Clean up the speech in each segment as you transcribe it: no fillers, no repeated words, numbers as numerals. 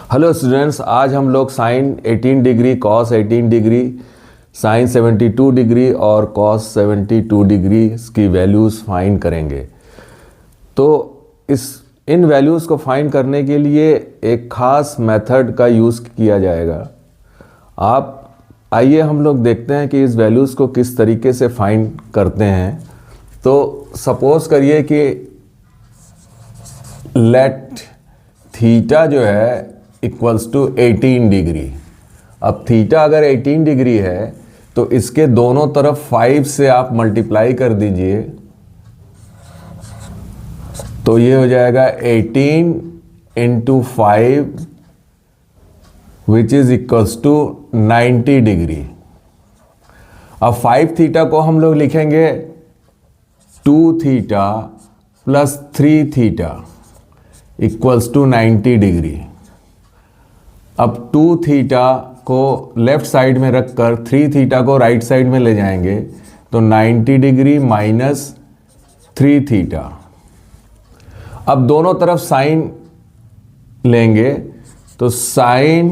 Hello students, आज हम लोग sine 18 degree, cos 18 degree, sine 72 degree और कॉस 72 डिग्री की वैल्यूज़ फाइंड करेंगे। तो इन वैल्यूज़ को फाइंड करने के लिए एक ख़ास मेथड का यूज़ किया जाएगा। आइए हम लोग देखते हैं कि इस वैल्यूज़ को किस तरीके से फाइंड करते हैं। तो सपोज़ करिए कि लेट थीटा जो है इक्वल्स टू 18 डिग्री। अब थीटा अगर 18 डिग्री है तो इसके दोनों तरफ 5 से आप मल्टीप्लाई कर दीजिए, तो ये हो जाएगा 18 into 5 which is equals to 90 degree. अब 5 थीटा को हम लोग लिखेंगे 2 theta plus 3 theta equals to 90 degree. अब 2 थीटा को लेफ्ट साइड में रखकर 3 थीटा को राइट साइड में ले जाएंगे तो 90 डिग्री माइनस 3 थीटा। अब दोनों तरफ साइन लेंगे तो sine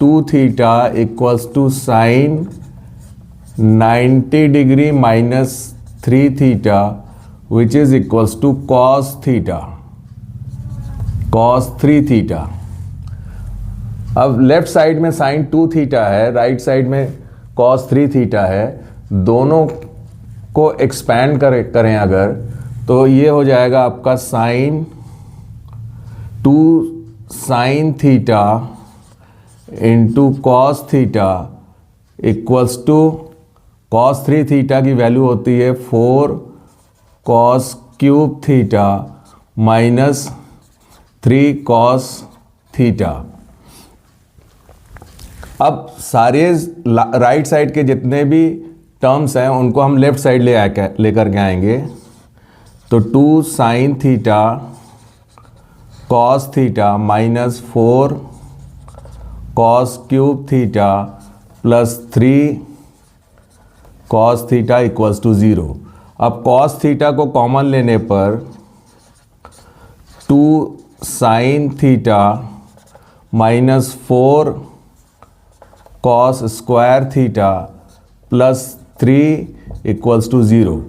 2 theta equals to sine 90 degree minus 3 theta which is equals to cos theta, cos 3 theta. अब लेफ्ट साइड में साइन 2 थीटा है, राइट साइड में कॉस 3 थीटा है। दोनों को एक्सपैंड करें अगर, तो ये हो जाएगा आपका sine 2 sine theta into cos theta equals to cos 3 theta की वैल्यू होती है 4 cos cube theta minus 3 cos theta. अब सारे राइट साइड के जितने भी टर्म्स हैं उनको हम लेफ्ट साइड लेकर के आएंगे। तो 2 sine theta cos theta minus 4 cos cube theta plus 3 cos theta equals to 0। अब कॉस थीटा को कॉमन लेने पर 2 sine theta minus 4 cos square theta plus 3 equals to 0।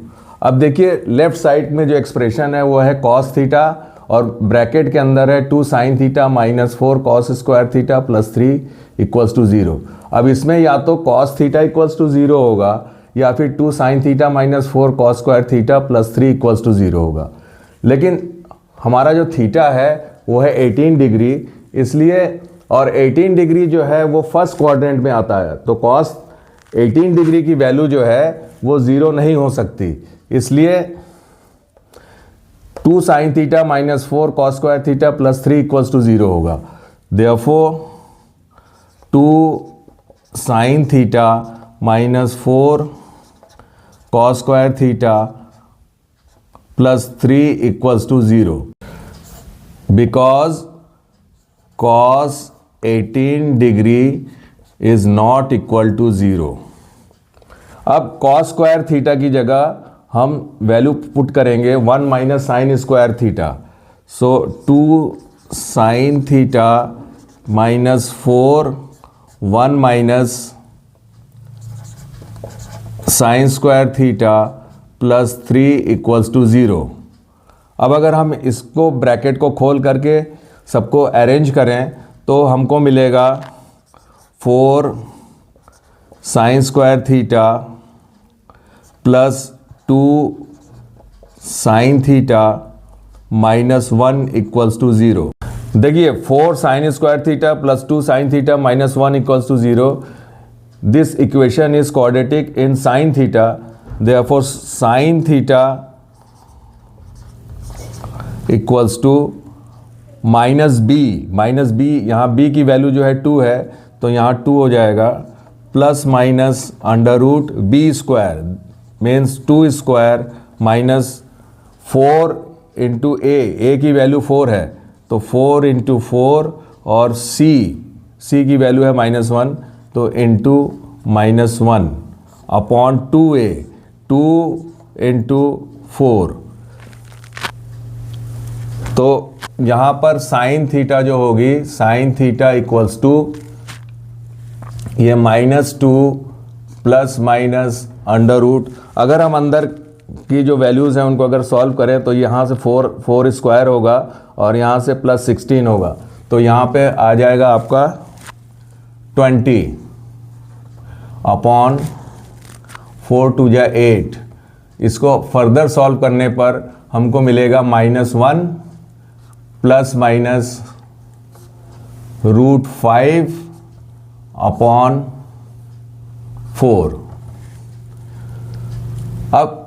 अब देखिए लेफ्ट साइड में जो एक्सप्रेशन है वो है कॉस थीटा और ब्रैकेट के अंदर है 2 sine theta minus 4 cos square theta plus 3 equals to 0। अब इसमें या तो कॉस थीटा इक्वल्स टू 0 होगा या फिर 2 sine theta minus 4 cos square theta plus 3 equals to 0 होगा। लेकिन हमारा जो थीटा है वो है 18 डिग्री, इसलिए और 18 डिग्री जो है वो फर्स्ट क्वाड्रेंट में आता है, तो कॉस 18 डिग्री की वैल्यू जो है वो 0 नहीं हो सकती। इसलिए 2 sine theta minus 4 cos square theta plus 3 equals to 0 होगा। Therefore 2 sine theta minus 4 cos square theta plus 3 equals to 0 because cos 18 degree is not equal to 0। अब cos स्क्वायर थीटा की जगह हम वैल्यू पुट करेंगे 1 minus sine square theta. So 2 sine theta minus 4 1 minus sine square theta plus 3 equals to 0। अब अगर हम इसको bracket को खोल करके सबको अरेंज करें तो हमको मिलेगा 4 sine square theta plus 2 sine theta minus 1 equals to 0। देखिए 4 sine square theta plus 2 sine theta minus 1 equals to 0। This equation is quadratic in sine theta, therefore sine theta equals to minus B, यहाँ B की value जो है 2 है तो यहाँ 2 हो जाएगा, plus minus under root B square means 2 square minus 4 into ए की वैल्यू 4 है तो 4 इंटू 4 और सी की वैल्यू है -1 तो इंटू -1 अपॉन 2a, 2 इंटू 4 तो यहाँ पर साइन थीटा जो होगी, साइन थीटा इक्वल्स टू ये -2 प्लस माइनस अंडर रूट। अगर हम अंदर की जो वैल्यूज़ हैं उनको अगर सॉल्व करें तो यहाँ से 4 स्क्वायर होगा और यहाँ से +16 होगा, तो यहाँ पे आ जाएगा आपका 20 अपॉन 4 2 जा 8। इसको फर्दर सॉल्व करने पर हमको मिलेगा -1 प्लस माइनस √5 अपॉन 4। अब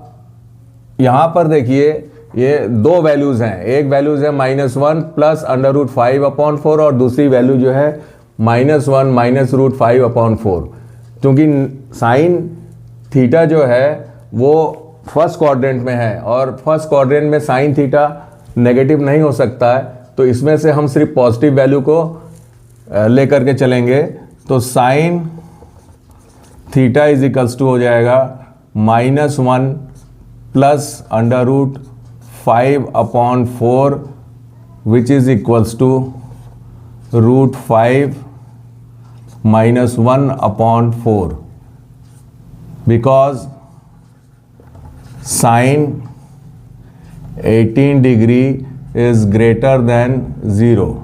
यहाँ पर देखिए ये दो वैल्यूज़ हैं, एक वैल्यूज़ है -1 प्लस √5 अपॉन 4 और दूसरी वैल्यू जो है -1 माइनस √5 अपॉन 4। क्योंकि साइन थीटा जो है वो फर्स्ट क्वाड्रेंट में है और फर्स्ट क्वाड्रेंट में साइन थीटा नेगेटिव नहीं हो सकता है, तो इसमें से हम सिर्फ पॉजिटिव वैल्यू को लेकर के चलेंगे। तो sine theta is equals to हो जाएगा -1 plus √5 upon 4 which is equals to √5 minus 1 upon 4, because sine 18 degree is greater than 0।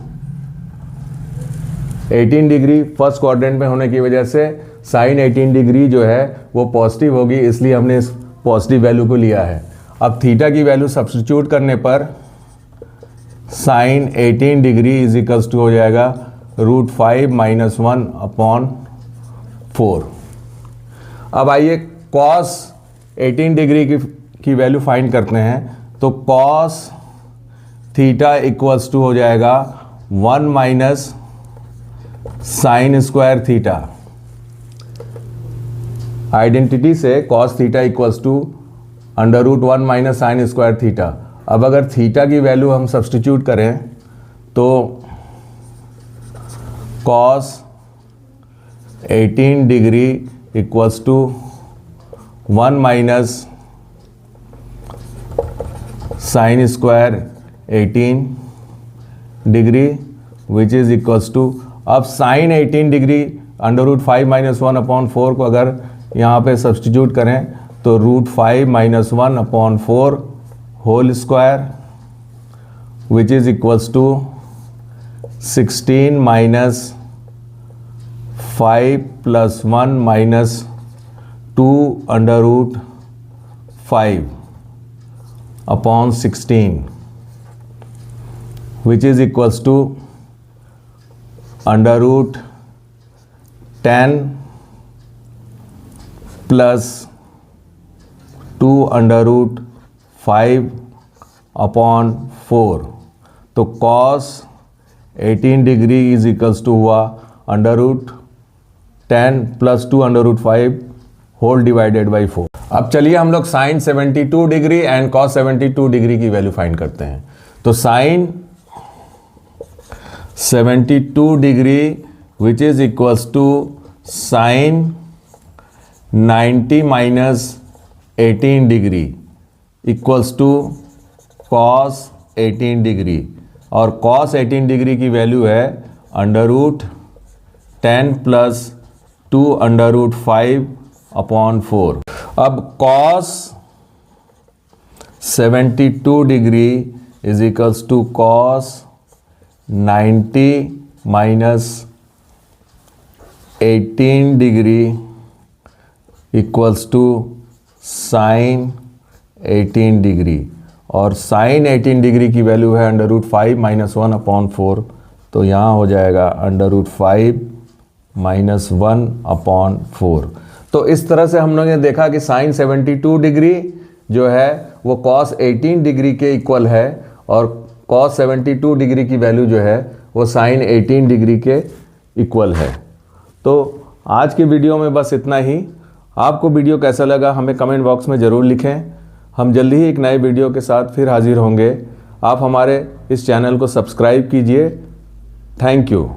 18 degree first quadrant में होने की वजह से साइन 18 डिग्री जो है वो पॉजिटिव होगी, इसलिए हमने इस पॉजिटिव वैल्यू को लिया है। अब थीटा की वैल्यू सब्स्टिट्यूट करने पर sine 18 degree is equals to हो जाएगा √5 माइनस 1 अपॉन 4। अब आइए कॉस 18 डिग्री की वैल्यू फाइंड करते हैं। तो कॉस थीटा इक्वल्स टू हो जाएगा 1 minus sine square theta. Identity से cos theta equals to √1 minus sine square theta. अब अगर थीटा की वैल्यू हम सब्स्टिट्यूट करें तो cos 18 degree equals to 1 minus sine square 18 degree which is equals to, अब साइन 18 डिग्री √5 माइनस 1 अपॉन 4 को अगर यहाँ पे सब्स्टिट्यूट करें तो √5 minus 1 upon 4 whole square which is equals to 16 minus 5 plus 1 minus 2 √5 upon 16 which is equals to √10 plus 2 √5 upon 4। तो cos 18 degree is equals to हुआ √10 plus 2 √5 whole divided by 4। अब चलिए हम लोग sine 72 degree and cos 72 degree की value find करते हैं। तो sine 72 degree which is equals to sine 90 minus 18 degree equals to cos 18 degree, और कॉस 18 डिग्री की वैल्यू है √10 प्लस 2 √5 अपॉन 4। अब cos 72 degree is equals to cos 90 minus 18 degree equals to sine 18 degree, और sine 18 degree की value है √5 minus 1 upon 4, तो यहाँ हो जाएगा √5 माइनस 1 अपॉन 4। तो इस तरह से हम लोगों ने देखा कि साइन 72 डिग्री जो है वो कॉस 18 डिग्री के इक्वल है, और कॉस 72 डिग्री की वैल्यू जो है वो साइन 18 डिग्री के इक्वल है। तो आज की वीडियो में बस इतना ही। आपको वीडियो कैसा लगा हमें कमेंट बॉक्स में ज़रूर लिखें। हम जल्दी ही एक नए वीडियो के साथ फिर हाजिर होंगे। आप हमारे इस चैनल को सब्सक्राइब कीजिए। Thank you.